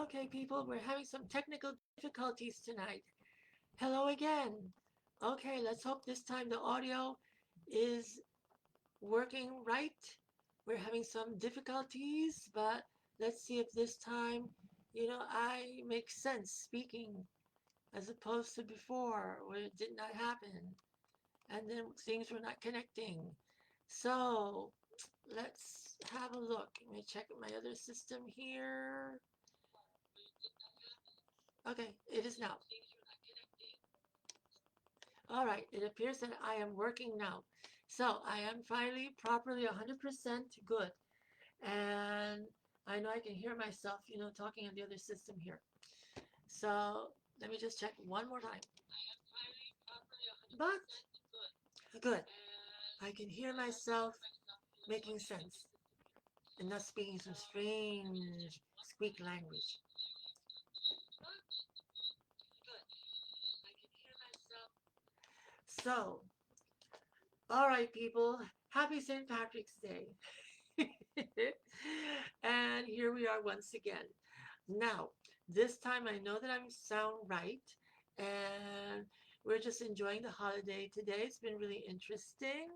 Okay, people, we're having some technical difficulties tonight. Hello again. Okay, let's hope this time the audio is working right. We're having some difficulties, but let's see if this time, I make sense speaking as opposed to before where it did not happen and then things were not connecting. So let's have a look. Let me check my other system here. Okay, it is now. All right, it appears that I am working now. So I am finally properly 100% good. And I know I can hear myself, talking on the other system here. So let me just check one more time. But good. I can hear myself making sense and not speaking some strange squeak language. So, all right, people, happy St. Patrick's Day. And here we are once again. Now, this time I know that I'm sound right, and we're just enjoying the holiday today. It's been really interesting.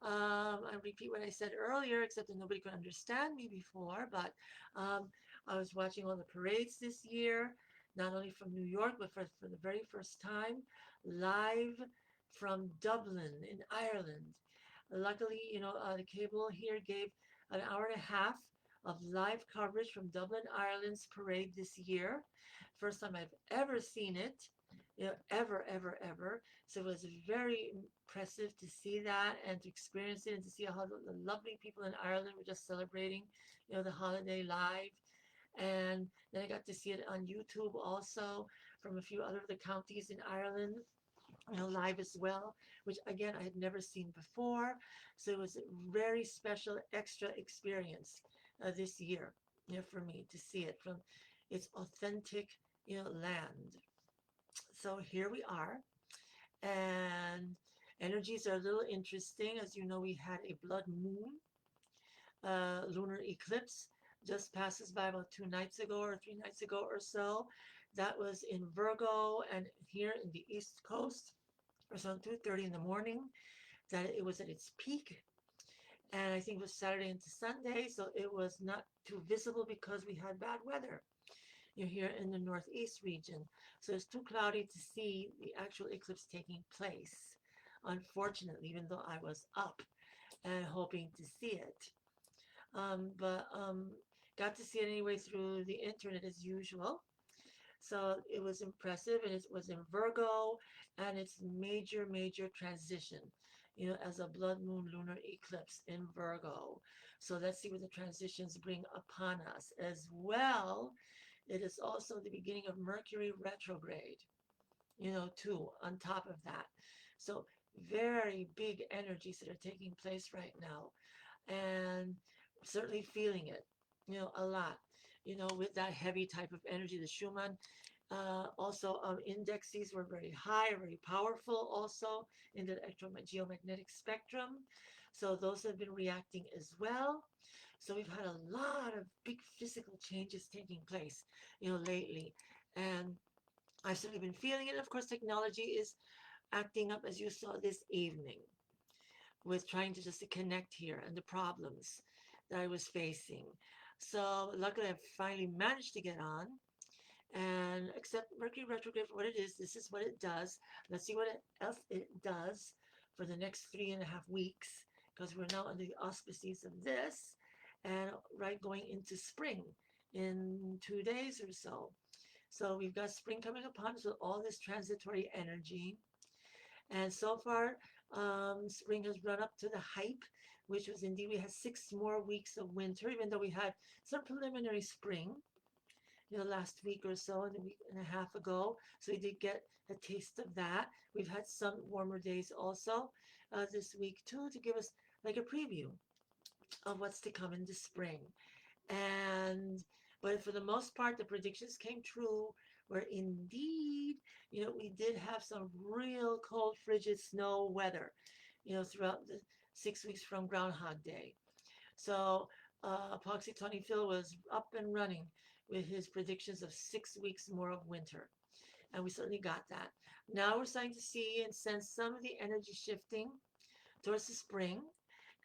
I repeat what I said earlier, except that nobody could understand me before, but um, I was watching all the parades this year, not only from New York, but for the very first time, live from Dublin in Ireland. Luckily, the cable here gave an hour and a half of live coverage from Dublin, Ireland's parade this year. First time I've ever seen it, ever, ever, ever. So it was very impressive to see that and to experience it and to see how the lovely people in Ireland were just celebrating, the holiday live. And then I got to see it on YouTube also from a few other of the counties in Ireland, live as well, which again I had never seen before. So it was a very special extra experience this year, for me to see it from its authentic, land. So here we are, and energies are a little interesting. As you know, we had a blood moon, lunar eclipse just passes by about 2 nights ago or 3 nights ago or so. That was in Virgo and here in the East Coast or some 2:30 in the morning, that it was at its peak. And I think it was Saturday into Sunday, so it was not too visible because we had bad weather. You're here in the Northeast region. So it's too cloudy to see the actual eclipse taking place, unfortunately, even though I was up and hoping to see it. But got to see it anyway through the internet as usual. So it was impressive, and it was in Virgo, and it's major, major transition, as a blood moon lunar eclipse in Virgo. So let's see what the transitions bring upon us. As well, it is also the beginning of Mercury retrograde, too, on top of that. So very big energies that are taking place right now. And certainly feeling it, a lot, with that heavy type of energy. The Schumann also indexes were very high, very powerful also in the electrogeomagnetic spectrum. So those have been reacting as well. So we've had a lot of big physical changes taking place, lately. And I've certainly been feeling it. Of course, technology is acting up as you saw this evening with trying to just to connect here and the problems that I was facing. So luckily I finally managed to get on and accept Mercury retrograde for what it is. This is what it does. Let's see what else it does for the next 3.5 weeks, because we're now under the auspices of this and right going into spring in 2 days or so. So we've got spring coming upon us with all this transitory energy. And so far, spring has run up to the hype, which was indeed, we had 6 more weeks of winter, even though we had some preliminary spring, last week or so, and a week and a half ago. So we did get a taste of that. We've had some warmer days also this week too, to give us like a preview of what's to come in the spring. And but for the most part, the predictions came true, where indeed, we did have some real cold, frigid snow weather, throughout the 6 weeks from Groundhog Day. So Punxsutawney Phil was up and running with his predictions of 6 weeks more of winter. And we certainly got that. Now we're starting to see and sense some of the energy shifting towards the spring.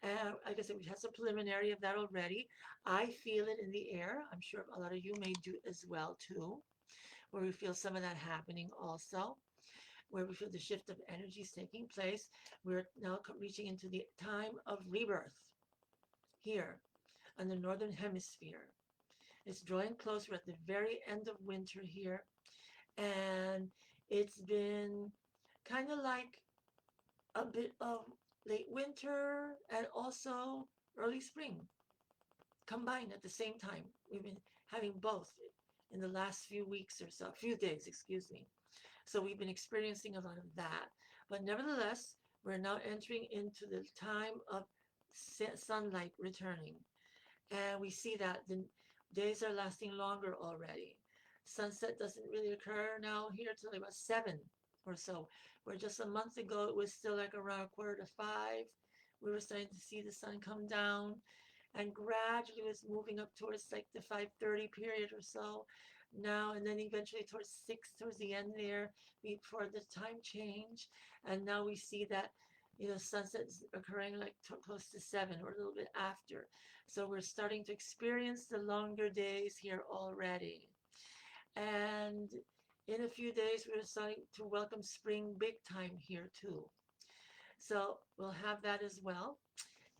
And like I said, we have some preliminary of that already. I feel it in the air. I'm sure a lot of you may do as well too, where we feel some of that happening also, where we feel the shift of energies taking place. We're now reaching into the time of rebirth here on the northern hemisphere. It's drawing closer at the very end of winter here, and it's been kind of like a bit of late winter and also early spring combined at the same time. We've been having both in the last few weeks or so, few days, excuse me. So we've been experiencing a lot of that. But nevertheless, we're now entering into the time of sunlight returning. And we see that the days are lasting longer already. Sunset doesn't really occur now here till about 7 or so, where just a month ago it was still like around 4:45. We were starting to see the sun come down and gradually was moving up towards like the 5:30 period or so now, and then eventually towards 6 towards the end there before the time change. And now we see that sunset's occurring like close to 7 or a little bit after. So we're starting to experience the longer days here already. And in a few days, we're starting to welcome spring big time here too. So we'll have that as well.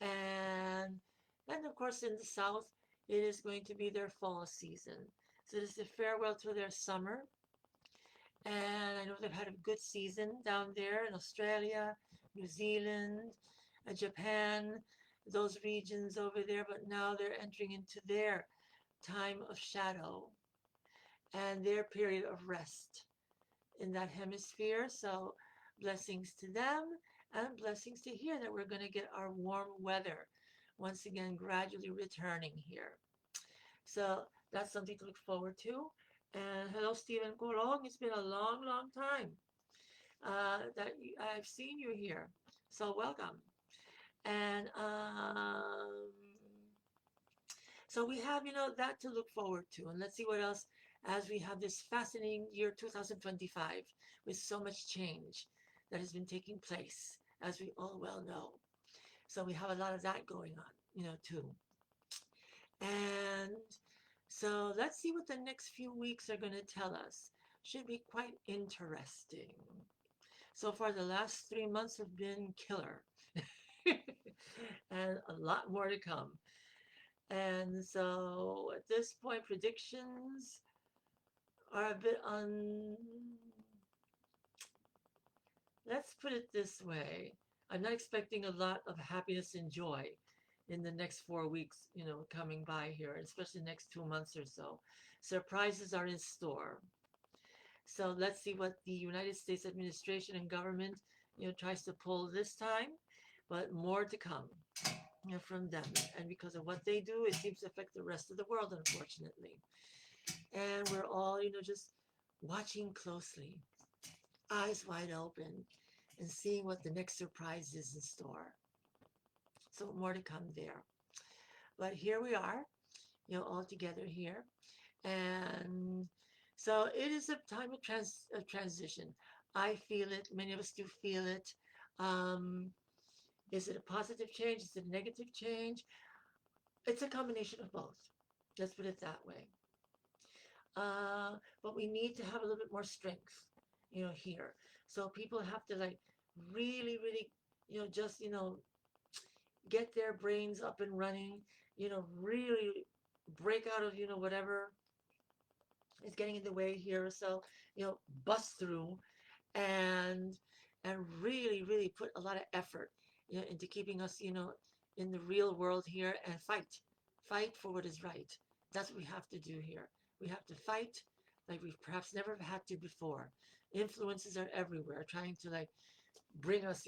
And then, of course, in the south, it is going to be their fall season. So this is a farewell to their summer. And I know they've had a good season down there in Australia, New Zealand, Japan, those regions over there. But now they're entering into their time of shadow and their period of rest in that hemisphere. So blessings to them and blessings to hear that we're going to get our warm weather once again gradually returning here. So that's something to look forward to. And hello, Stephen Colong. It's been a long, long time that I've seen you here. So welcome. And so we have, that to look forward to. And let's see what else as we have this fascinating year 2025 with so much change that has been taking place, as we all well know. So we have a lot of that going on, too. And so let's see what the next few weeks are going to tell us. Should be quite interesting. So far, the last 3 months have been killer. And a lot more to come. And so at this point, predictions are a bit let's put it this way. I'm not expecting a lot of happiness and joy in the next 4 weeks, coming by here, especially the next 2 months or so. Surprises are in store. So let's see what the United States administration and government, tries to pull this time, but more to come, from them. And because of what they do, it seems to affect the rest of the world, unfortunately. And we're all, just watching closely, eyes wide open, and seeing what the next surprise is in store. So more to come there. But here we are, all together here. And so it is a time of transition. I feel it. Many of us do feel it. Is it a positive change? Is it a negative change? It's a combination of both. Let's put it that way. But we need to have a little bit more strength, here. So people have to like really, really, just, get their brains up and running, really break out of, whatever is getting in the way here. So, bust through and really, really put a lot of effort, into keeping us, in the real world here and fight for what is right. That's what we have to do here. We have to fight like we've perhaps never had to before. Influences are everywhere, trying to like bring us,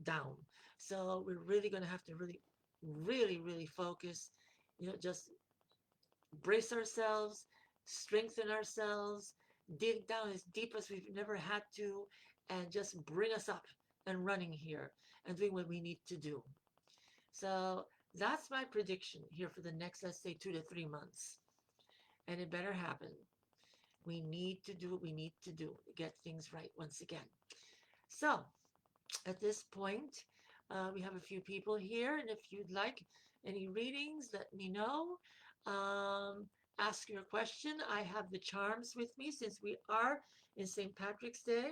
down. So we're really going to have to really, really, really focus, just brace ourselves, strengthen ourselves, dig down as deep as we've never had to, and just bring us up and running here and doing what we need to do. So that's my prediction here for the next, let's say, 2 to 3 months. and it better happen. We need to do what we need to do to get things right once again. So, at this point, we have a few people here, and if you'd like any readings, let me know. Um, ask your question. I have the charms with me since we are in St. Patrick's Day,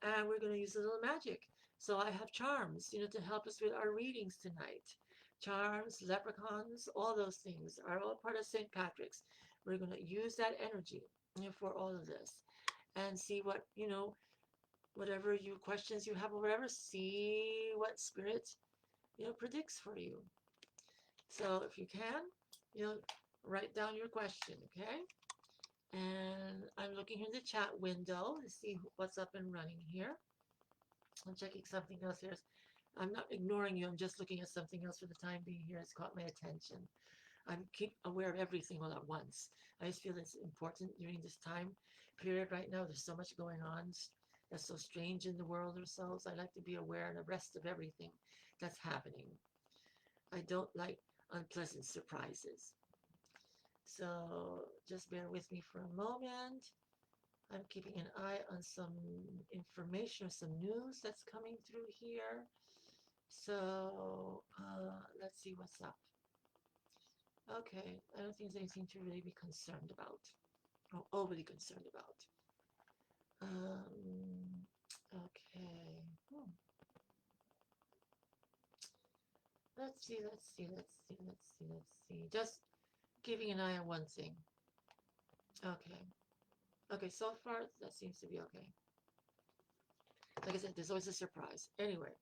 and we're going to use a little magic. So I have charms, to help us with our readings tonight. Charms, leprechauns, all those things are all part of St. Patrick's. We're going to use that energy, for all of this and see what, whatever you questions you have or whatever, see what spirit, predicts for you. So if you can, write down your question, okay? And I'm looking in the chat window to see what's up and running here. I'm checking something else here. I'm not ignoring you. I'm just looking at something else for the time being here. It's caught my attention. I'm keep aware of everything all at once. I just feel it's important during this time period right now. There's so much going on that's so strange in the world ourselves. I like to be aware and abreast of everything that's happening. I don't like unpleasant surprises. So just bear with me for a moment. I'm keeping an eye on some information or some news that's coming through here. So let's see what's up. Okay, I don't think there's anything to really be concerned about or overly concerned about. Okay. Let's see. Just keeping an eye on one thing. Okay. Okay, so far that seems to be okay. Like I said, there's always a surprise. Anyway,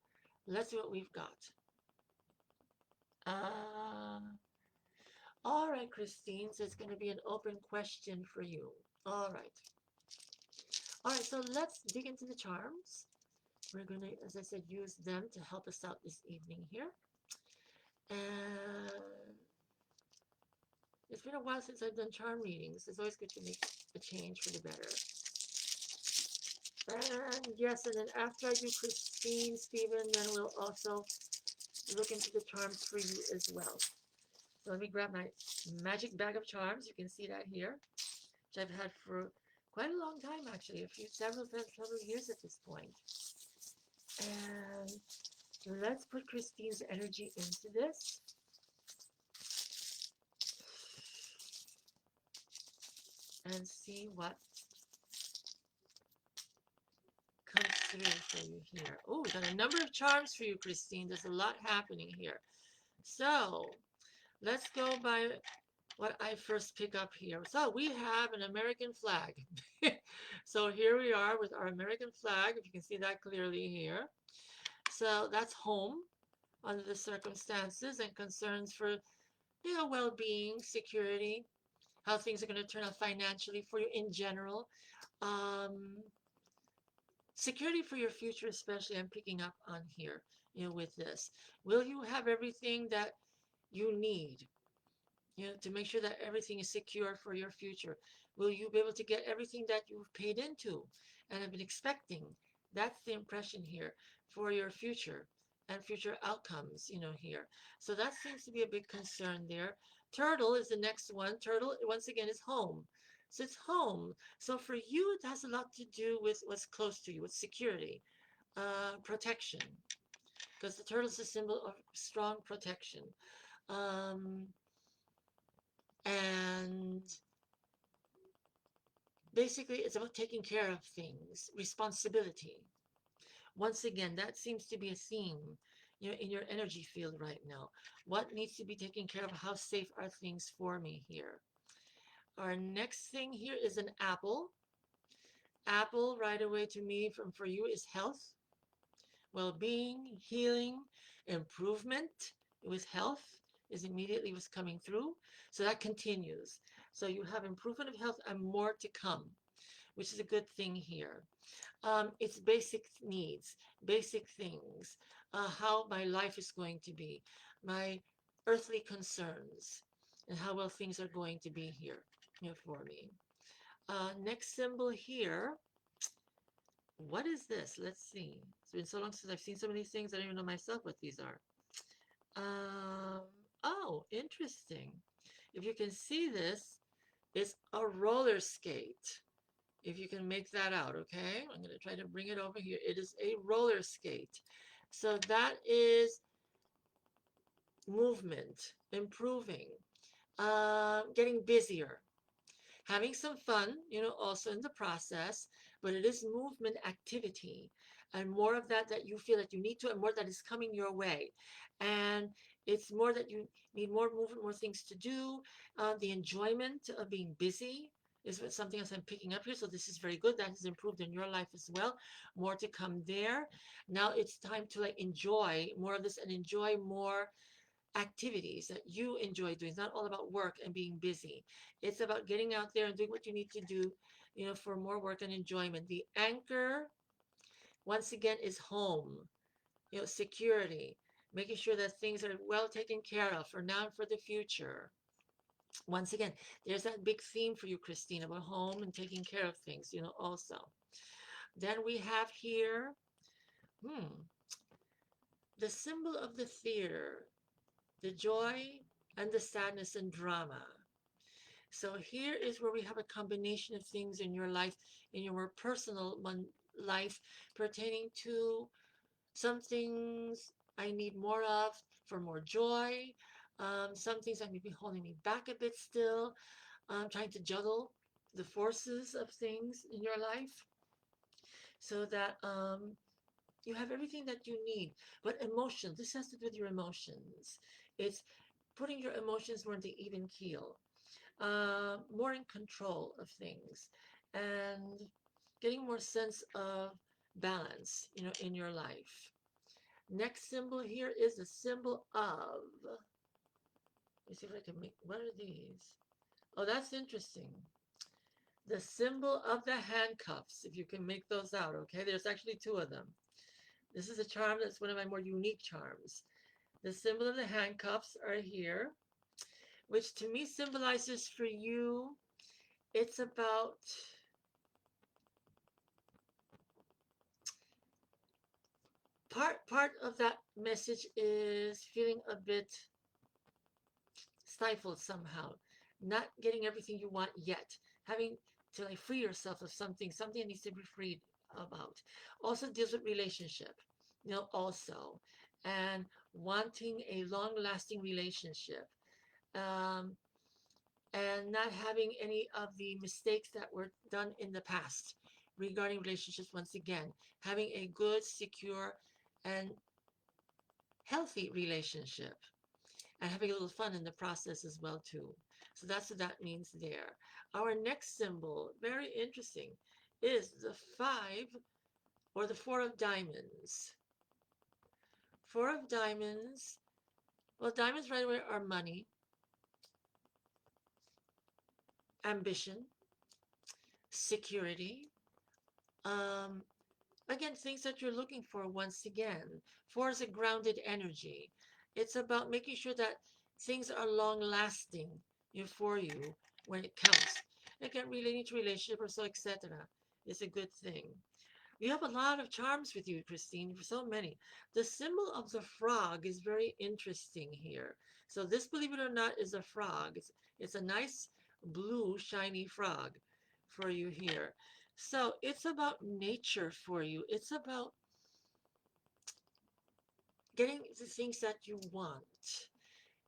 let's see what we've got. All right, Christine, so it's going to be an open question for you. All right. All right, so let's dig into the charms. We're going to, as I said, use them to help us out this evening here. And it's been a while since I've done charm readings. It's always good to make a change for the better. And yes, and then after I do Christine, Stephen, then we'll also look into the charms for you as well. So let me grab my magic bag of charms. You can see that here, which I've had for quite a long time, actually, several years at this point. And let's put Christine's energy into this. And see what comes through for you here. Oh, we've got a number of charms for you, Christine. There's a lot happening here. So let's go by what I first pick up here. So we have an American flag. So here we are with our American flag, if you can see that clearly here. So that's home under the circumstances and concerns for, well-being, security, how things are going to turn out financially for you in general. Security for your future, especially, I'm picking up on here, with this. Will you have everything that you need, to make sure that everything is secure for your future? Will you be able to get everything that you've paid into and have been expecting? That's the impression here for your future and future outcomes, here. So that seems to be a big concern there. Turtle is the next one. Turtle, once again, is home. So it's home. So for you, it has a lot to do with what's close to you, with security, protection, because the turtle is a symbol of strong protection. And basically, it's about taking care of things, responsibility. Once again, that seems to be a theme, in your energy field right now. What needs to be taken care of? How safe are things for me here? Our next thing here is an apple. Apple right away to me for you is health, well-being, healing, improvement with health is immediately what's coming through. So that continues. So you have improvement of health and more to come, which is a good thing here. It's basic needs, basic things, how my life is going to be, my earthly concerns, and how well things are going to be here, for me. Next symbol here. What is this? Let's see. It's been so long since I've seen some of these things, I don't even know myself what these are. Oh, interesting. If you can see this, It's a roller skate. If you can make that out, okay? I'm going to try to bring it over here. It is a roller skate. So that is movement, improving, getting busier, having some fun, also in the process, but it is movement activity and more of that you feel that you need to, and more that is coming your way. And it's more that you need more movement, more things to do. The enjoyment of being busy is something else I'm picking up here. So this is very good. That has improved in your life as well. More to come there. Now it's time to like enjoy more of this and enjoy more activities that you enjoy doing. It's not all about work and being busy. It's about getting out there and doing what you need to do, for more work and enjoyment. The anchor, once again, is home, security, making sure that things are well taken care of for now and for the future. Once again, there's that big theme for you, Christine, about home and taking care of things, also. Then we have here, hmm, the symbol of the theater, the joy and the sadness and drama. So here is where we have a combination of things in your life, in your more personal life, pertaining to some things I need more of for more joy. Some things that may be holding me back a bit still. Trying to juggle the forces of things in your life so that you have everything that you need. But emotion, this has to do with your emotions. It's putting your emotions more into even keel, more in control of things, and getting more sense of balance, in your life. Next symbol here is the symbol of, let me see if I can make, what are these? Oh, that's interesting. The symbol of the handcuffs, if you can make those out, okay? There's actually two of them. This is a charm that's one of my more unique charms. The symbol of the handcuffs are here, which to me symbolizes for you, it's about part of that message is feeling a bit stifled somehow, not getting everything you want yet, having to like free yourself of something that needs to be freed about. Also deals with relationship, also, and wanting a long-lasting relationship, um, and not having any of the mistakes that were done in the past regarding relationships. Once again, having a good, secure, and healthy relationship, and having a little fun in the process as well too. So that's what that means there. Our next symbol, very interesting, is the five or the four of diamonds. Four of diamonds. Well, diamonds right away are money, ambition, security. Um, Again, things that you're looking for once again. Four is a grounded energy. It's about making sure that things are long lasting, for you when it counts. Again, relating to relationship or so, etc. is a good thing. You have a lot of charms with you, Christine, for so many. The symbol of the frog is very interesting here. So this, believe it or not, is a frog. It's a nice blue shiny frog for you here. So it's about nature for you. It's about getting the things that you want.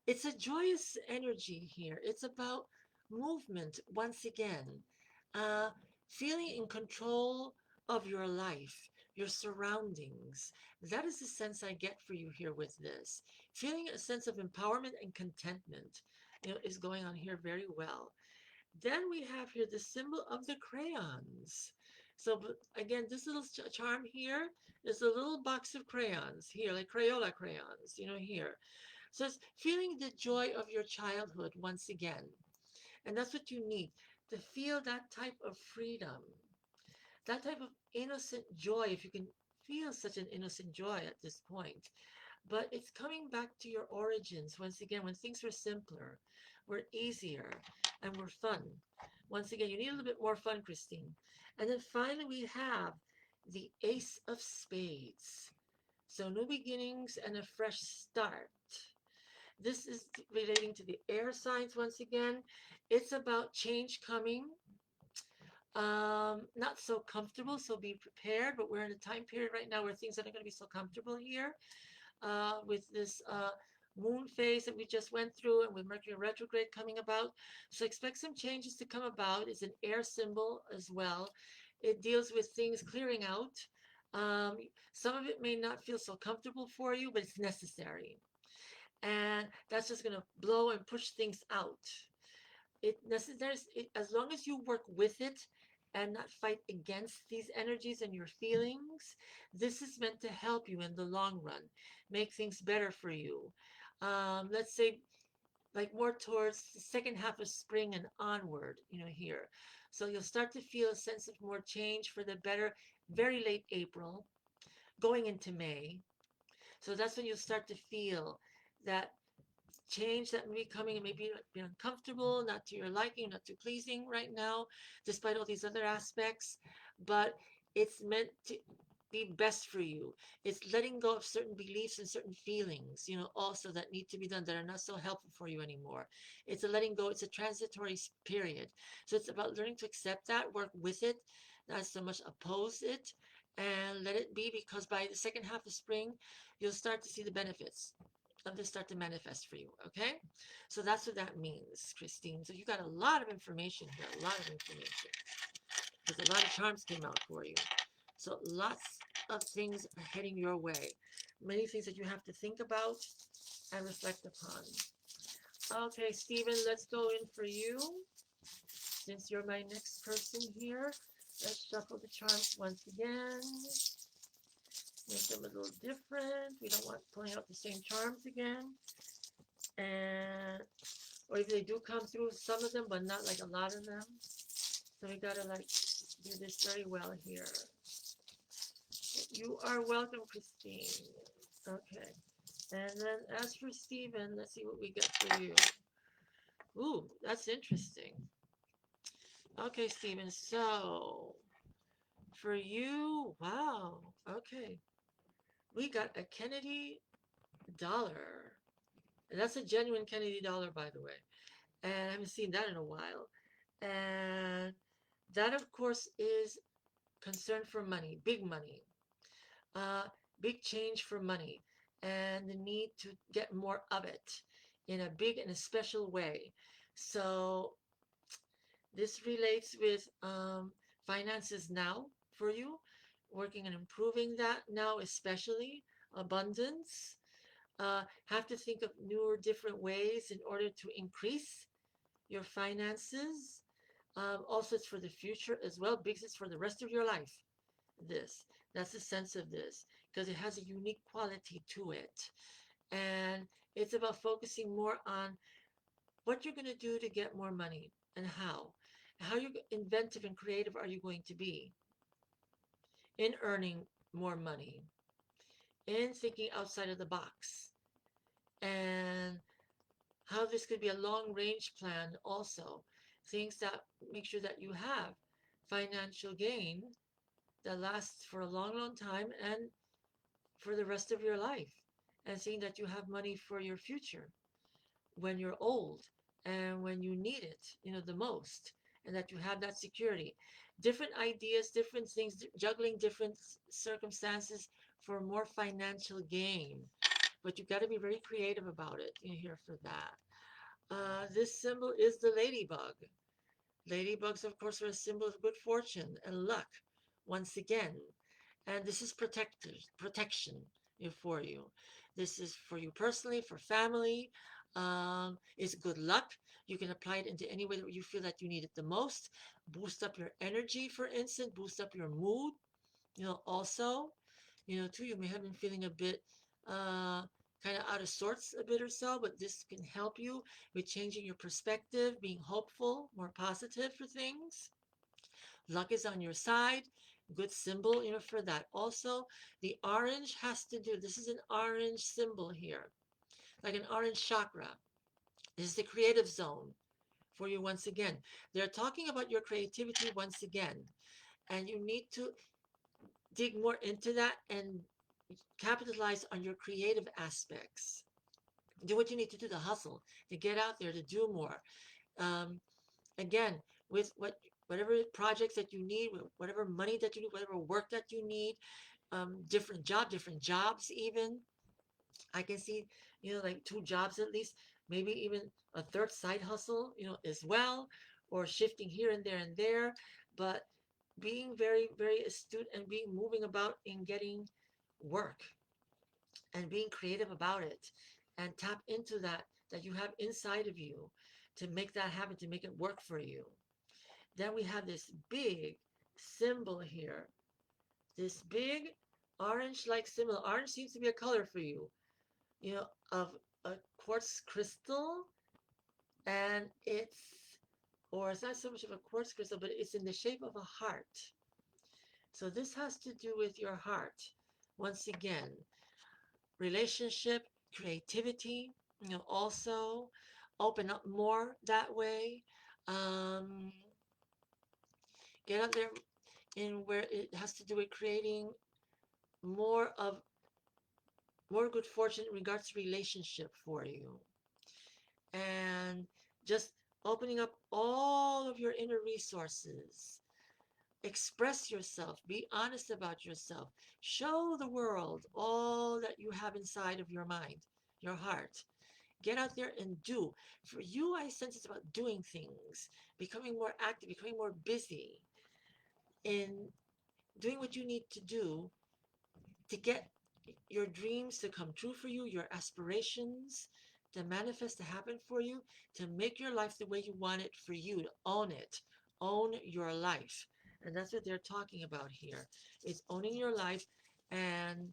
It's a joyous energy here. It's about movement once again, uh, feeling in control of your life, your surroundings. That is the sense I get for you here with this. Feeling a sense of empowerment and contentment, is going on here very well. Then we have here the symbol of the crayons. So again, this little charm here is a little box of crayons here, like Crayola crayons, here. So it's feeling the joy of your childhood once again. And that's what you need, to feel that type of freedom, that type of innocent joy, if you can feel such an innocent joy at this point. But it's coming back to your origins once again, when things were simpler, were easier, and were fun. Once again, you need a little bit more fun, Christine. And then finally, we have the Ace of Spades. So, new beginnings and a fresh start. This is relating to the air signs once again. It's about change coming. Not so comfortable, so be prepared. But we're in a time period right now where things are not going to be so comfortable here. With this moon phase that we just went through, and with Mercury retrograde coming about. So expect some changes to come about. It's an air symbol as well. It deals with things clearing out. Um, some of it may not feel so comfortable for you, but it's necessary. And that's just going to blow and push things out. As long as you work with it and not fight against these energies and your feelings, this is meant to help you in the long run, make things better for you. Let's say like more towards the second half of spring and onward, here. So you'll start to feel a sense of more change for the better very late April, going into May. So that's when you'll start to feel that change that may be coming. It may be uncomfortable, not to your liking, not too pleasing right now, despite all these other aspects, but it's meant to be best for you. It's letting go of certain beliefs and certain feelings, also that need to be done that are not so helpful for you anymore. It's a letting go, it's a transitory period. So it's about learning to accept that, work with it, not so much oppose it, and let it be, because by the second half of spring, you'll start to see the benefits of this start to manifest for you. Okay, so that's what that means, Christine. So you got a lot of information here, a lot of information, because a lot of charms came out for you. So lots of things are heading your way, many things that you have to think about and reflect upon. Okay, Stephen, let's go in for you, since you're my next person here. Let's shuffle the charms once again, make them a little different. We don't want pulling out the same charms again. And or if they do come through, some of them, but not like a lot of them. So we gotta like do this very well here. You are welcome, Christine. Okay. And then as for Stephen, let's see what we get for you. Ooh, that's interesting. Okay, Stephen. So for you, wow. Okay. We got a Kennedy dollar. And that's a genuine Kennedy dollar, by the way. And I haven't seen that in a while. And that, of course, is concern for money, uh, big change for money, and the need to get more of it in a big and a special way. So this relates with finances now for you, working on improving that now, especially abundance. Have to think of newer, different ways in order to increase your finances. Also, it's for the future as well, because it's for the rest of your life. This, that's the sense of this, because it has a unique quality to it. And it's about focusing more on what you're going to do to get more money and how. How you inventive and creative are you going to be in earning more money, in thinking outside of the box, and how this could be a long range plan also. Things that make sure that you have financial gain that lasts for a long, long time and for the rest of your life. And seeing that you have money for your future when you're old and when you need it, the most, and that you have that security. Different ideas, different things, juggling different circumstances for more financial gain. But you got to be very creative about it. You're here for that. This symbol is the ladybug. Ladybugs, of course, are a symbol of good fortune and luck, once again. And this is protection for you. This is for you personally, for family. It's good luck. You can apply it into any way that you feel that you need it the most. Boost up your energy, for instance, boost up your mood. Also, too, you may have been feeling a bit kind of out of sorts a bit or so, but this can help you with changing your perspective, being hopeful, more positive for things. Luck is on your side. Good symbol, for that. Also, the orange has to do, this is an orange symbol here, like an orange chakra. This is the creative zone for you once again. They're talking about your creativity once again, and you need to dig more into that and capitalize on your creative aspects Do what you need to do to hustle, to get out there, to do more. Um, Again, with whatever projects that you need, whatever money that you need, whatever work that you need, different jobs even. I can see, like two jobs at least, maybe even a third side hustle, as well, or shifting here and there and there. But being very, very astute and being moving about in getting work and being creative about it and tap into that you have inside of you to make that happen, to make it work for you. Then we have this big symbol here, this big orange like symbol. Orange seems to be a color for you, of a quartz crystal, and it's not so much of a quartz crystal, but it's in the shape of a heart. So this has to do with your heart. Once again, relationship, creativity, also open up more that way. Um, get out there in where it has to do with creating more of more good fortune in regards to relationship for you, and just opening up all of your inner resources. Express yourself, be honest about yourself, show the world all that you have inside of your mind, your heart. Get out there and do. For you, I sense it's about doing things, becoming more active, becoming more busy in doing what you need to do to get your dreams to come true for you, your aspirations to manifest, to happen for you, to make your life the way you want it for you, to own it, own your life. And that's what they're talking about here. It's owning your life and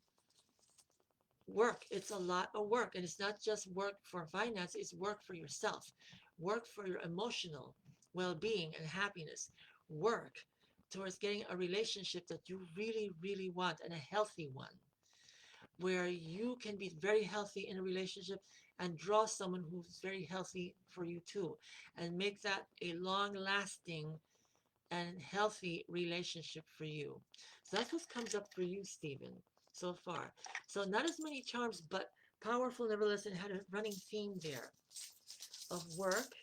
work. It's a lot of work. And it's not just work for finance, it's work for yourself, work for your emotional well being and happiness, work towards getting a relationship that you really, really want, and a healthy one, where you can be very healthy in a relationship and draw someone who's very healthy for you too, and make that a long lasting and healthy relationship for you. So that's what comes up for you, Stephen, so far. So not as many charms, but powerful nevertheless, and had a running theme there of work,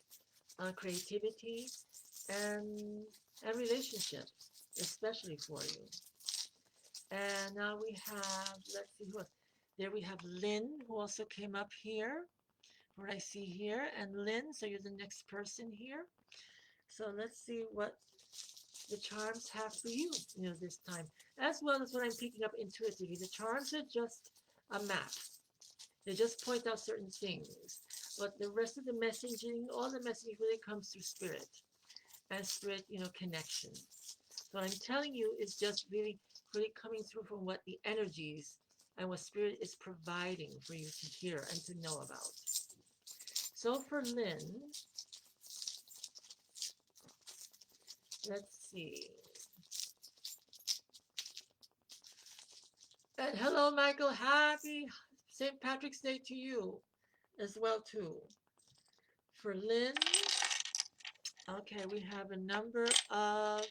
creativity, and and relationships, especially for you. And now we have, let's see who else. There we have Lynn, who also came up here, what I see here. And Lynn, so you're the next person here. So let's see what the charms have for you, this time. As well as what I'm picking up intuitively. The charms are just a map. They just point out certain things. But the rest of the messaging, all the messaging really comes through spirit and spirit, connection. So what I'm telling you is just really, really coming through from what the energies and what spirit is providing for you to hear and to know about. So for Lynn, let's see. And hello, Michael. Happy St. Patrick's Day to you as well too. For Lynn, okay, we have a number of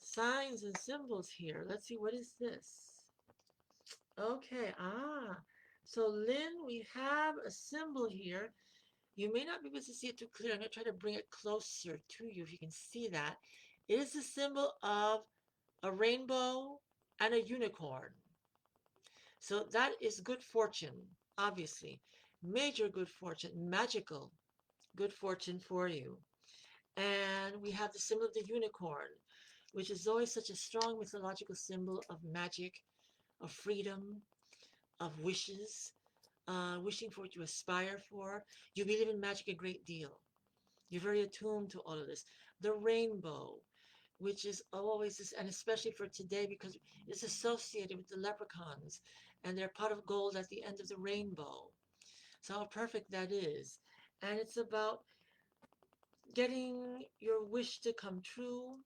signs and symbols here. Let's see, what is this? Okay, so Lynn, we have a symbol here. You may not be able to see it too clear. I'm going to try to bring it closer to you if you can see that. It is a symbol of a rainbow and a unicorn. So that is good fortune, obviously. Major good fortune, magical good fortune for you. And we have the symbol of the unicorn, which is always such a strong mythological symbol of magic, of freedom, of wishes, wishing for what you aspire for. You believe in magic a great deal. You're very attuned to all of this. The rainbow, which is always this, and especially for today because it's associated with the leprechauns and their pot of gold at the end of the rainbow. So how perfect that is. And it's about getting your wish to come true,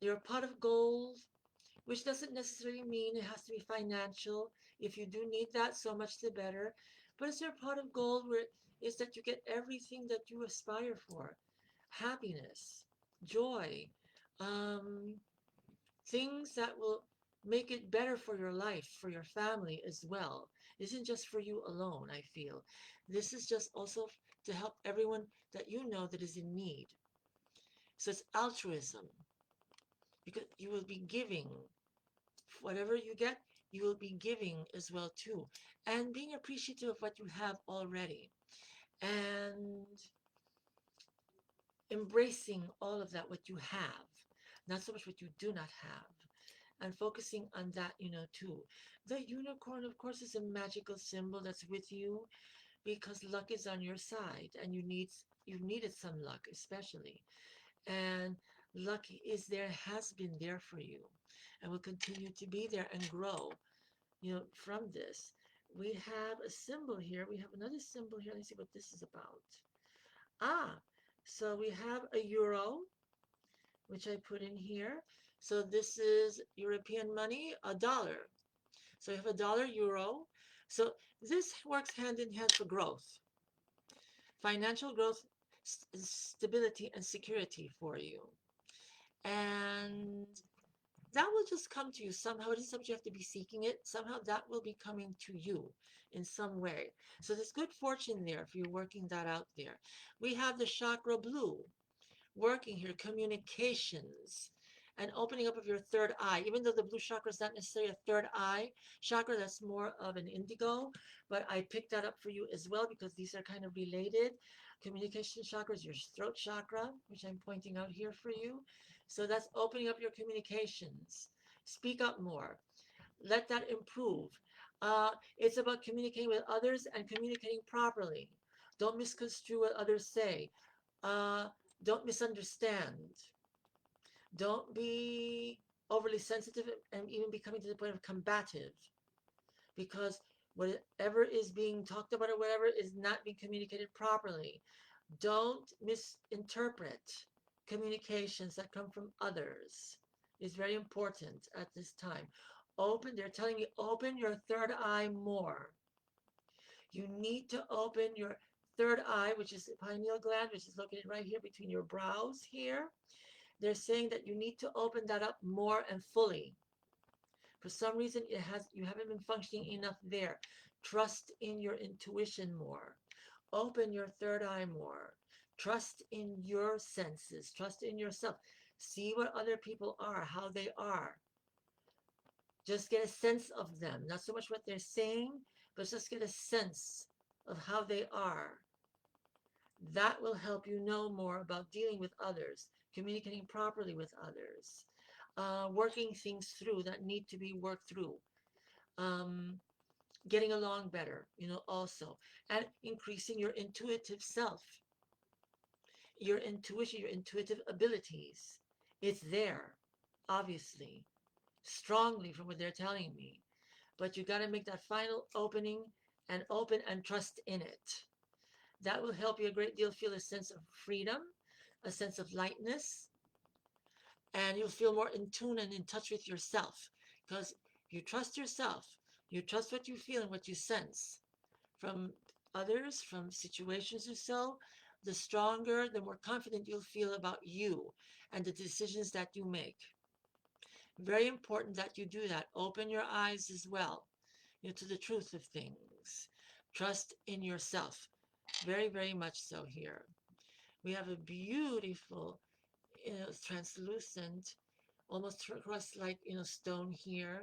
your pot of gold, which doesn't necessarily mean it has to be financial. If you do need that, so much the better. But it's your pot of gold where it's that you get everything that you aspire for: happiness, joy, um, things that will make it better for your life, for your family as well. isn't just for you alone, I feel. This is just also to help everyone that you know that is in need. So it's altruism because you will be giving whatever you get, you will be giving as well too, and being appreciative of what you have already, and embracing all of that what you have, not so much what you do not have, and focusing on that, too. The unicorn, of course, is a magical symbol that's with you because luck is on your side, and you've needed some luck, especially. And luck is there, has been there for you, and will continue to be there and grow, from this. We have a symbol here. We have another symbol here. Let's see what this is about. Ah, so we have a euro, which I put in here. So this is European money, a dollar. So you have a dollar euro. So this works hand in hand for growth, financial growth, stability, and security for you. And that will just come to you somehow. It isn't something you have to be seeking it. Somehow that will be coming to you in some way. So there's good fortune there if you're working that out there. We have the chakra blue working here, communications and opening up of your third eye. Even though the blue chakra is not necessarily a third eye chakra, that's more of an indigo, but I picked that up for you as well because these are kind of related. Communication chakra is your throat chakra, which I'm pointing out here for you. So that's opening up your communications. Speak up more. Let that improve. It's about communicating with others and communicating properly. Don't misconstrue what others say. Uh, don't misunderstand. Don't be overly sensitive and even becoming to the point of combative because whatever is being talked about or whatever is not being communicated properly. Don't misinterpret communications that come from others. It's very important at this time. They're telling me, open your third eye more. You need to open your third eye, which is the pineal gland, which is located right here between your brows here. They're saying that you need to open that up more and fully. For some reason, you haven't been functioning enough there. Trust in your intuition more. Open your third eye more. Trust in your senses. Trust in yourself. See what other people are, how they are. Just get a sense of them. Not so much what they're saying, but just get a sense of how they are. That will help you know more about dealing with others, communicating properly with others, working things through that need to be worked through, um, getting along better, also, and increasing your intuitive self, your intuition, your intuitive abilities. It's there, obviously, strongly from what they're telling me. But you got to make that final opening and open and trust in it. That will help you a great deal feel a sense of freedom, a sense of lightness, and you'll feel more in tune and in touch with yourself because you trust yourself. You trust what you feel and what you sense from others, from situations or so. The stronger, the more confident you'll feel about you and the decisions that you make. Very important that you do that. Open your eyes as well, to the truth of things. Trust in yourself. Very, very much so here. We have a beautiful, translucent, almost turquoise-like, stone here.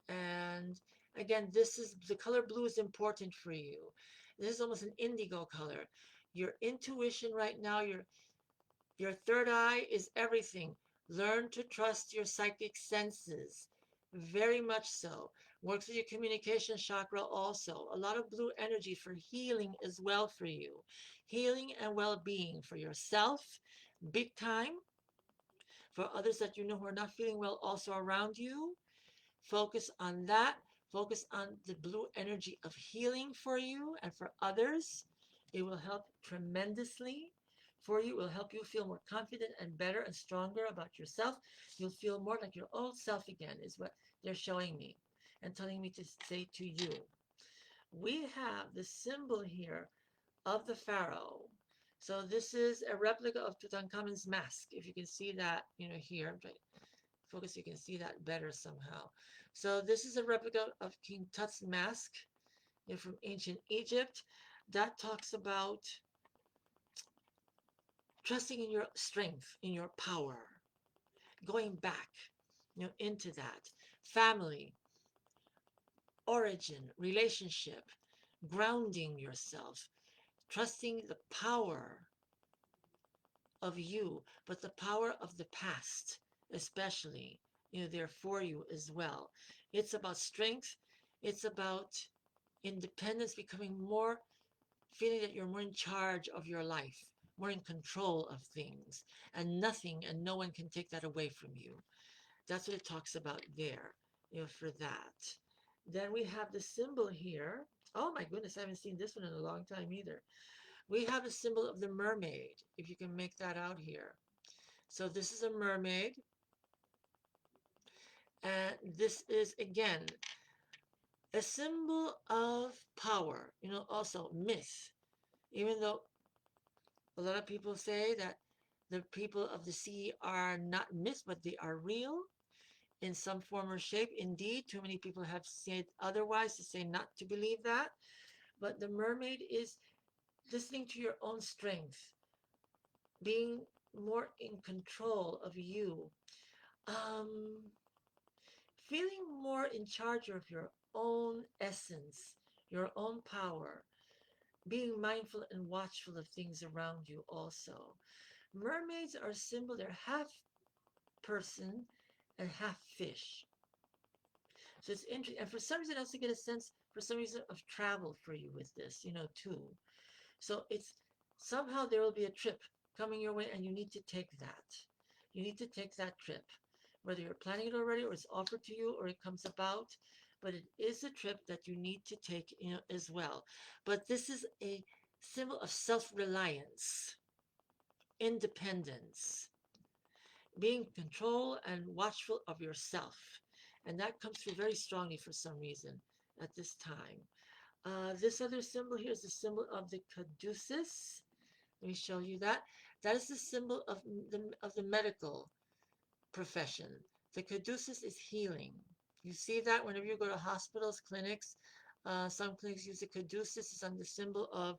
And again, this is the color blue is important for you. This is almost an indigo color. Your intuition right now, your third eye is everything. Learn to trust your psychic senses. Very much so. Works with your communication chakra also. A lot of blue energy for healing as well for you. Healing and well-being for yourself, big time. For others that you know who are not feeling well also around you. Focus on that. Focus on the blue energy of healing for you and for others. It will help tremendously for you. It will help you feel more confident and better and stronger about yourself. You'll feel more like your old self again, is what they're showing me and telling me to say to you. We have the symbol here of the pharaoh. So this is a replica of Tutankhamun's mask. If you can see that, here, focus, you can see that better somehow. So this is a replica of King Tut's mask. from ancient Egypt. That talks about trusting in your strength, in your power, going back, into that family, origin, relationship, grounding yourself, trusting the power of you, but the power of the past, especially, there for you as well. It's about strength. It's about independence, becoming more, feeling that you're more in charge of your life, more in control of things, and nothing and no one can take that away from you. That's what it talks about there, for that. Then we have the symbol here. Oh my goodness, I haven't seen this one in a long time either. We have a symbol of the mermaid, if you can make that out here. So this is a mermaid, and this is again a symbol of power, also myth. Even though a lot of people say that the people of the sea are not myths, but they are real in some form or shape. Indeed, too many people have said otherwise to say not to believe that. But the mermaid is listening to your own strength, being more in control of you, um, feeling more in charge of your own essence, your own power, being mindful and watchful of things around you also. Mermaids are simple, they're half person and half fish. So it's interesting. And for some reason, I also get a sense, for some reason, of travel for you with this, too. So it's somehow there will be a trip coming your way, and you need to take that. You need to take that trip, whether you're planning it already, or it's offered to you, or it comes about. But it is a trip that you need to take, as well. But this is a symbol of self-reliance, independence, being in control and watchful of yourself. And that comes through very strongly for some reason at this time. This other symbol here is the symbol of the caduceus. Let me show you that. That is the symbol of the medical profession. The caduceus is healing. You see that whenever you go to hospitals, clinics, some clinics use the caduceus. It's on the symbol of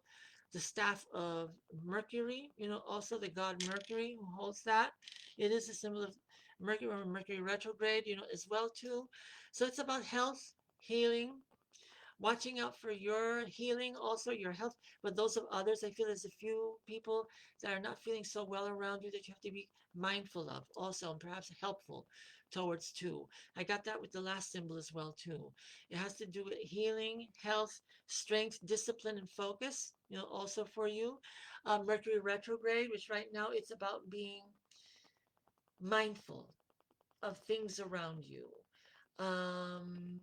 the staff of Mercury, also the god Mercury who holds that. It is a symbol of Mercury or Mercury retrograde, as well too. So it's about health, healing, watching out for your healing, also your health, but those of others. I feel there's a few people that are not feeling so well around you that you have to be mindful of also, and perhaps helpful towards too. I got that with the last symbol as well too. It has to do with healing, health, strength, discipline, and focus, also for you. Mercury retrograde, which right now it's about being mindful of things around you. Um,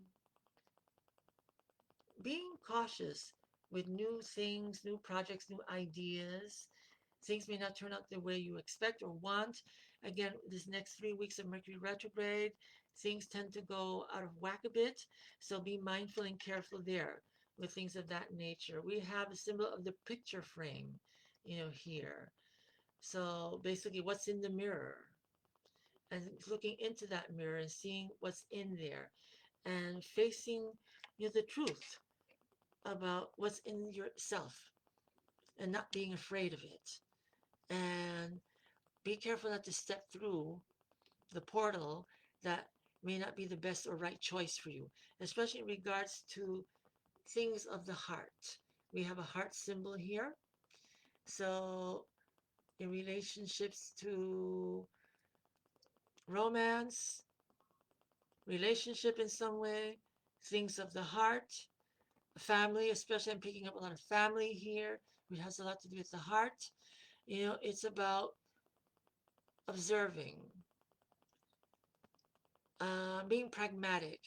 Being cautious with new things, new projects, new ideas. Things may not turn out the way you expect or want. Again, this next 3 weeks of Mercury retrograde, things tend to go out of whack a bit. So be mindful and careful there with things of that nature. We have a symbol of the picture frame, here. So basically, what's in the mirror, and looking into that mirror and seeing what's in there, and facing, the truth about what's in yourself, and not being afraid of it. And be careful not to step through the portal that may not be the best or right choice for you, especially in regards to things of the heart. We have a heart symbol here. So, in relationships to romance, relationship in some way, things of the heart, family, especially I'm picking up a lot of family here, which has a lot to do with the heart. It's about observing, being pragmatic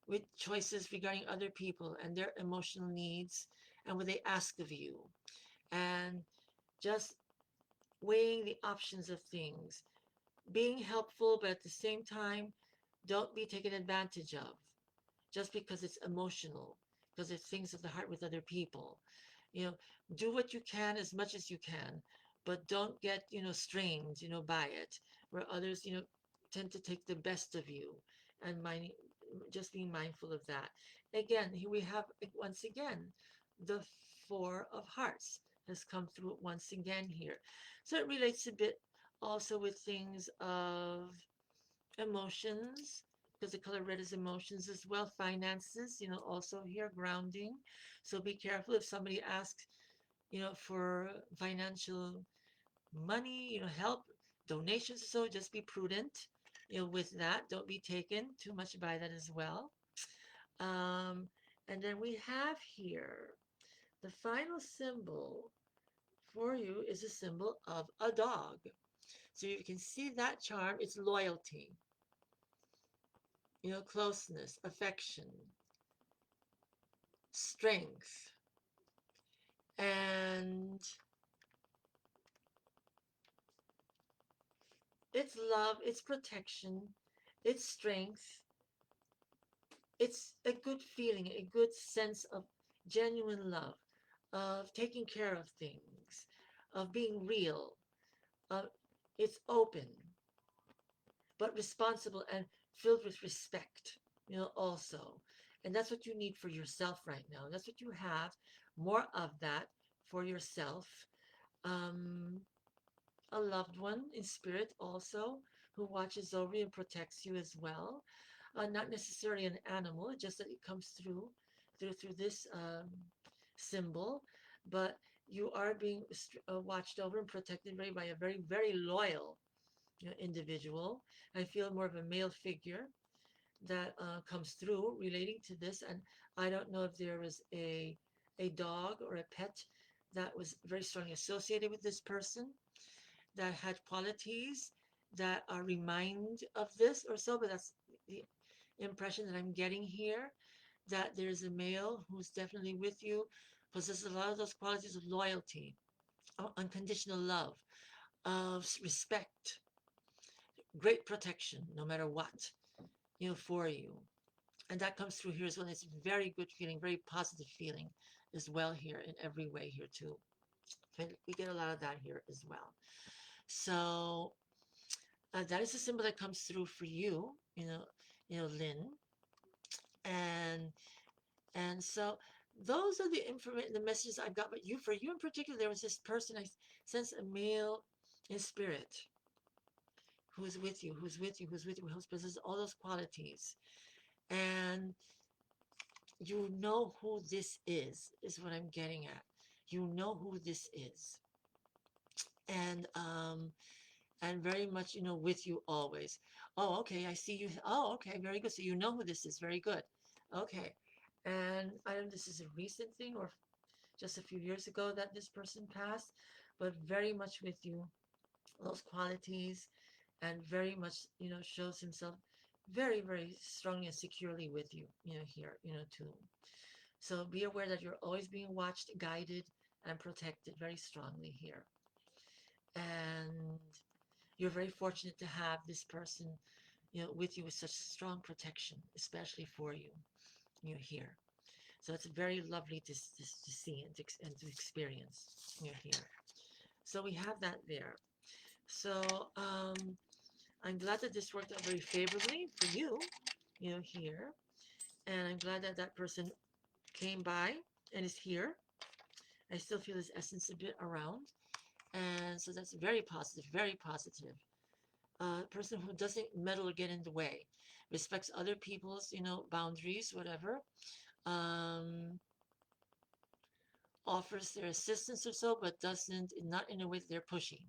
with choices regarding other people and their emotional needs and what they ask of you, and just weighing the options of things, being helpful, but at the same time, don't be taken advantage of just because it's emotional, because it's things of the heart with other people. You know, do what you can as much as you can, but don't get, strained, by it, where others, tend to take the best of you and just being mindful of that. Again, here we have once again the Four of Hearts has come through once again here. So it relates a bit also with things of emotions, because the color red is emotions as well, finances, also here grounding. So be careful if somebody asks, for financial money, help, donations. So just be prudent, with that. Don't be taken too much by that as well. Um, and then we have here the final symbol for you is a symbol of a dog. So you can see that charm. It's loyalty, closeness, affection, strength, and it's love, it's protection, it's strength, it's a good feeling, a good sense of genuine love, of taking care of things, of being real. Uh, it's open, but responsible and filled with respect, also. And that's what you need for yourself right now. That's what you have, more of that for yourself. Um, a loved one in spirit also who watches over you and protects you as well. Not necessarily an animal, just that it comes through this symbol, but you are being watched over and protected by a very, very loyal, individual. I feel more of a male figure that comes through relating to this, and I don't know if there was a dog or a pet that was very strongly associated with this person that had qualities that remind of this or so, but that's the impression that I'm getting here, that there's a male who's definitely with you, possesses a lot of those qualities of loyalty, unconditional love, of respect, great protection, no matter what, for you. And that comes through here as well. It's very good feeling, very positive feeling as well here in every way here too. We get a lot of that here as well. So that is a symbol that comes through for you, Lynn. And so those are the messages I've got. But for you in particular, there was this person I sense a male in spirit who is with you, who's with you, who's with you, who possesses all those qualities. And you know who this is what I'm getting at. You know who this is. And very much, with you always. Oh, okay, I see you. Oh, okay, very good. So you know who this is. Very good. Okay. And I don't know if this is a recent thing or just a few years ago that this person passed, but very much with you, those qualities, and very much, shows himself very, very strongly and securely with you, here, too. So be aware that you're always being watched, guided, and protected very strongly here. And you're very fortunate to have this person, with you with such strong protection, especially for you, here. So it's very lovely to see and to experience, here. So we have that there. So I'm glad that this worked out very favorably for you, here. And I'm glad that that person came by and is here. I still feel his essence a bit around. And so that's very positive, very positive. Person who doesn't meddle or get in the way, respects other people's, boundaries, whatever. Um, Offers their assistance or so, but doesn't, not in a way that they're pushing.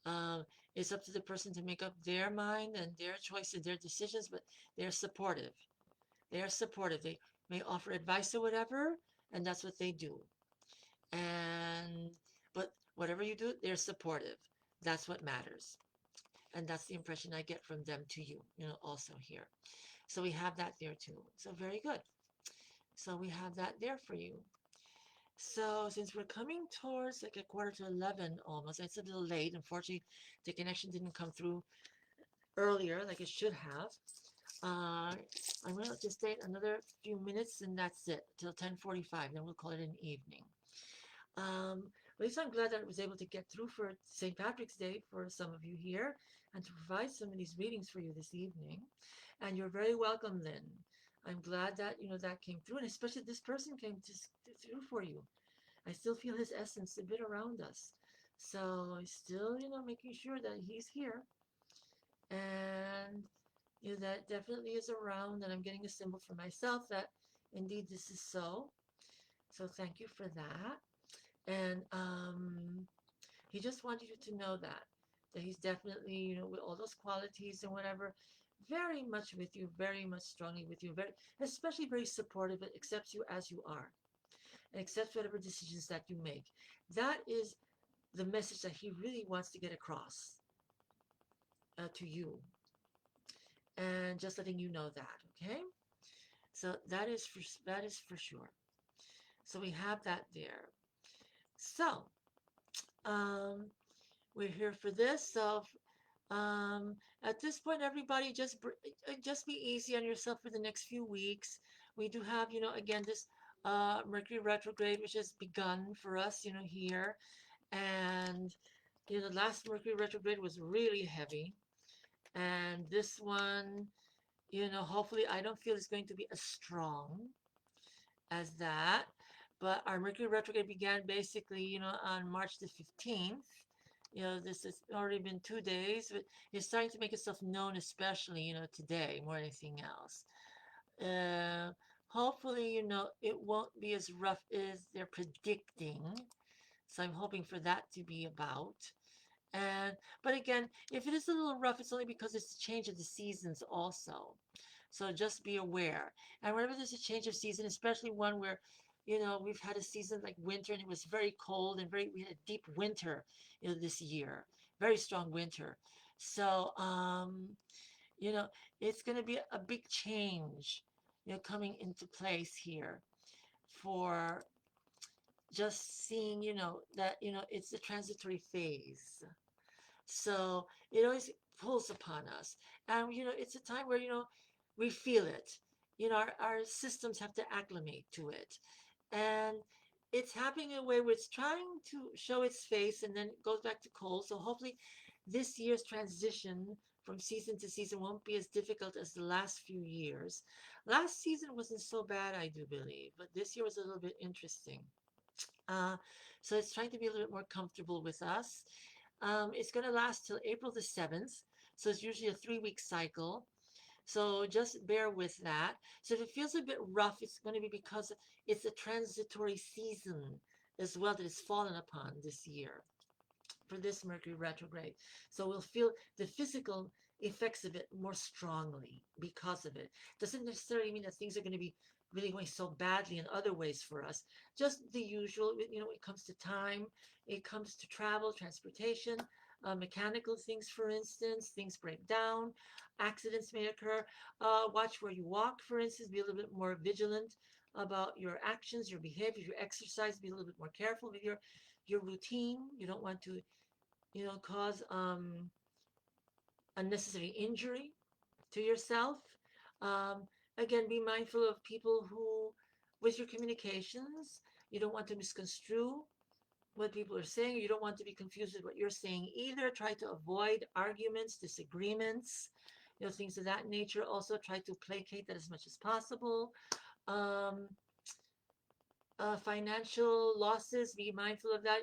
Um, it's up to the person to make up their mind and their choices, their decisions, but they're supportive. They are supportive. They may offer advice or whatever, and that's what they do. And but whatever you do, they're supportive. That's what matters. And that's the impression I get from them to you, also here. So we have that there too. So very good. So we have that there for you. So since we're coming towards like a quarter to 11 almost, it's a little late. Unfortunately, the connection didn't come through earlier like it should have. I'm going to just stay another few minutes and that's it till 10:45. Then we'll call it an evening. At least I'm glad that I was able to get through for St. Patrick's Day for some of you here and to provide some of these readings for you this evening. And you're very welcome, Lynn. I'm glad that that came through, and especially this person came through for you. I still feel his essence a bit around us. So I still, making sure that he's here and that definitely is around. And I'm getting a symbol for myself that indeed this is so. So thank you for that. And he just wanted you to know that he's definitely, with all those qualities and whatever, very much with you, very much strongly with you, very, especially very supportive, accepts you as you are and accepts whatever decisions that you make. That is the message that he really wants to get across to you, and just letting you know that. Okay, so that is for sure. So we have that there. So um, we're here for this. So at this point, everybody, just be easy on yourself for the next few weeks. We do have, again, this Mercury retrograde, which has begun for us, here. And the last Mercury retrograde was really heavy, and this one, hopefully, I don't feel it's going to be as strong as that. But our Mercury retrograde began basically, on March the 15th. This has already been 2 days, but it's starting to make itself known, especially, today more than anything else. Uh, Hopefully, it won't be as rough as they're predicting. So I'm hoping for that to be about. And but again, if it is a little rough, it's only because it's a change of the seasons also. So just be aware. And whenever there's a change of season, especially one where, we've had a season like winter and it was very cold and we had a deep winter, this year, very strong winter. So, you know, it's going to be a big change, coming into place here for just seeing, that, it's a transitory phase. So it always pulls upon us. And, it's a time where, we feel it. Our systems have to acclimate to it. And it's happening in a way where it's trying to show its face and then it goes back to cold. So hopefully this year's transition from season to season won't be as difficult as the last few years. Last season wasn't so bad, I do believe, but this year was a little bit interesting. Uh, so it's trying to be a little bit more comfortable with us. It's going to last till April the 7th. So it's usually a 3 week cycle. So just bear with that. So if it feels a bit rough, it's going to be because it's a transitory season as well that has fallen upon this year for this Mercury retrograde. So we'll feel the physical effects of it more strongly because of it. Doesn't necessarily mean that things are going to be really going so badly in other ways for us. Just the usual, it comes to time, it comes to travel, transportation, mechanical things, for instance, things break down, accidents may occur. Watch where you walk, for instance, be a little bit more vigilant about your actions, your behavior, your exercise, be a little bit more careful with your routine. You don't want to cause unnecessary injury to yourself. Um, Again, be mindful of people who, with your communications, you don't want to misconstrue what people are saying. You don't want to be confused with what you're saying either. Try to avoid arguments, disagreements, things of that nature. Also, try to placate that as much as possible. Um, Financial losses, be mindful of that.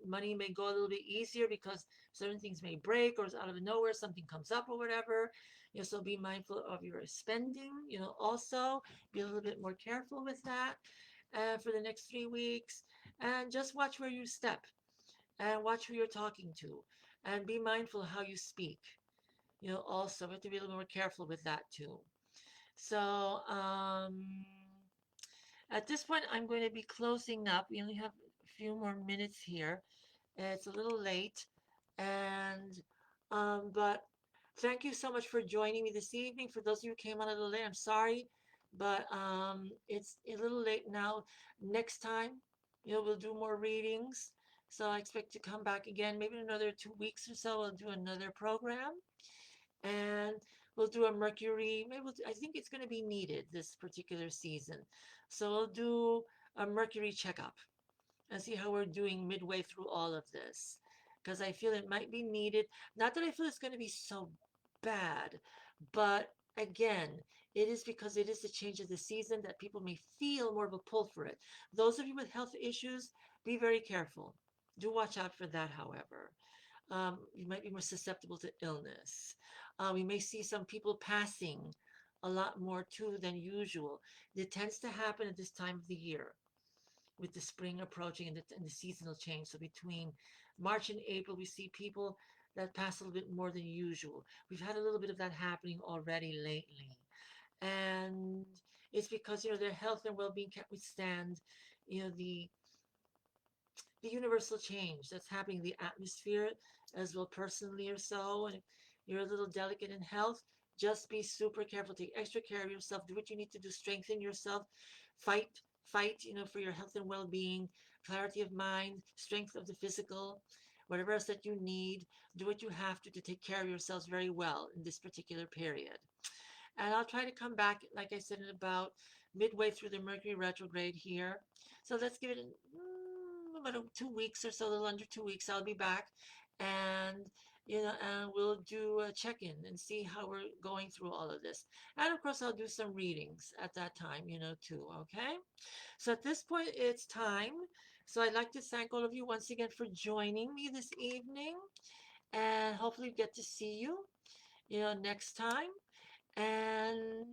Money may go a little bit easier because certain things may break, or it's out of nowhere something comes up or whatever. So be mindful of your spending. Also be a little bit more careful with that for the next 3 weeks. And just watch where you step and watch who you're talking to, and be mindful of how you speak. Also we have to be a little more careful with that too. So at this point, I'm going to be closing up. We only have a few more minutes here. It's a little late, and but thank you so much for joining me this evening. For those of you who came on a little late, I'm sorry, but it's a little late now. Next time, we'll do more readings. So I expect to come back again, maybe in another 2 weeks or so. We'll do another program, and we'll do a Mercury. Maybe I think it's going to be needed this particular season. So we'll do a Mercury checkup and see how we're doing midway through all of this. Because I feel it might be needed. Not that I feel it's going to be so bad, but again, it is because it is the change of the season that people may feel more of a pull for it. Those of you with health issues, be very careful. Do watch out for that, however. You might be more susceptible to illness. We may see some people passing a lot more too than usual. It tends to happen at this time of the year with the spring approaching and the seasonal change. So between March and April, we see people that pass a little bit more than usual. We've had a little bit of that happening already lately. And it's because, their health and well-being can't withstand, the universal change that's happening in the atmosphere as well personally or so. And if you're a little delicate in health, just be super careful. Take extra care of yourself. Do what you need to do. Strengthen yourself. Fight, for your health and well-being, clarity of mind, strength of the physical, whatever else that you need. Do what you have to take care of yourselves very well in this particular period. And I'll try to come back, like I said, in about midway through the Mercury retrograde here. So let's give it about 2 weeks or so, a little under 2 weeks. I'll be back, and and we'll do a check-in and see how we're going through all of this. And of course, I'll do some readings at that time, too. Okay. So at this point, it's time. So I'd like to thank all of you once again for joining me this evening, and hopefully get to see you, next time. And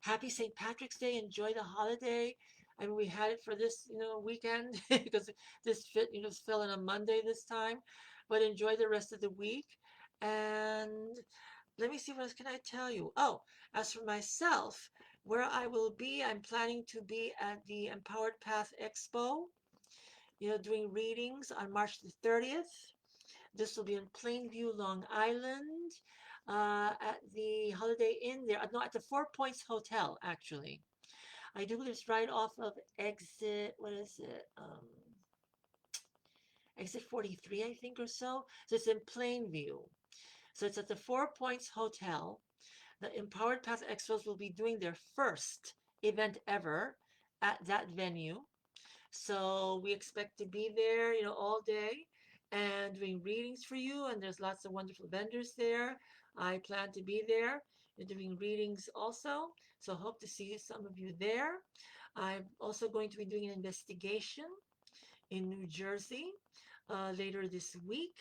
happy St. Patrick's Day. Enjoy the holiday. I mean, we had it for this, weekend because this fell on a Monday this time. But enjoy the rest of the week. And let me see, what else can I tell you? Oh, as for myself, where I will be, I'm planning to be at the Empowered Path Expo, doing readings on March the 30th. This will be in Plainview, Long Island, at the Holiday Inn there. No, at the Four Points Hotel, actually. I do believe it's right off of exit, what is it? Exit 43, I think, or so. So it's in Plainview. So it's at the Four Points Hotel. The Empowered Path Expos will be doing their first event ever at that venue. So we expect to be there, all day and doing readings for you. And there's lots of wonderful vendors there. I plan to be there and doing readings also. So hope to see some of you there. I'm also going to be doing an investigation in New Jersey later this week.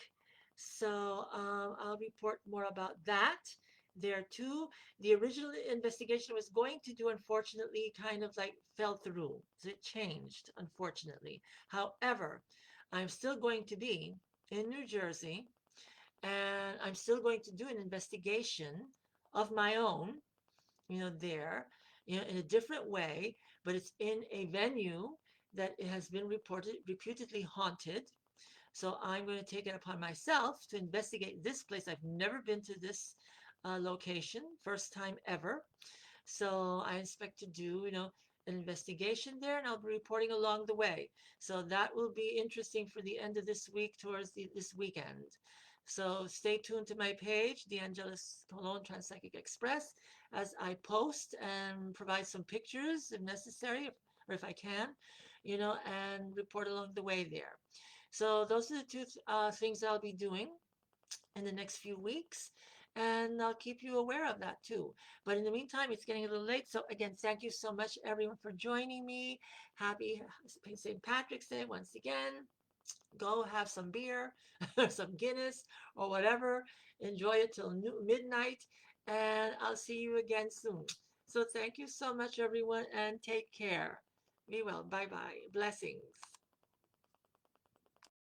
So I'll report more about that there too. The original investigation I was going to do, unfortunately, kind of like fell through. So it changed, unfortunately. However, I'm still going to be in New Jersey, and I'm still going to do an investigation of my own, there, in a different way, but it's in a venue that it has been reputedly haunted. So I'm going to take it upon myself to investigate this place. I've never been to this location, first time ever. So I expect to do, an investigation there, and I'll be reporting along the way. So that will be interesting for the end of this week towards this weekend. So stay tuned to my page, the Angeles Colon Transpsychic Express, as I post and provide some pictures if necessary, or if I can, and report along the way there. So those are the two things I'll be doing in the next few weeks. And I'll keep you aware of that too. But in the meantime, it's getting a little late. So again, thank you so much, everyone, for joining me. Happy St. Patrick's Day once again. Go have some beer, or some Guinness, or whatever. Enjoy it till midnight. And I'll see you again soon. So thank you so much, everyone, and take care. Be well. Bye-bye. Blessings.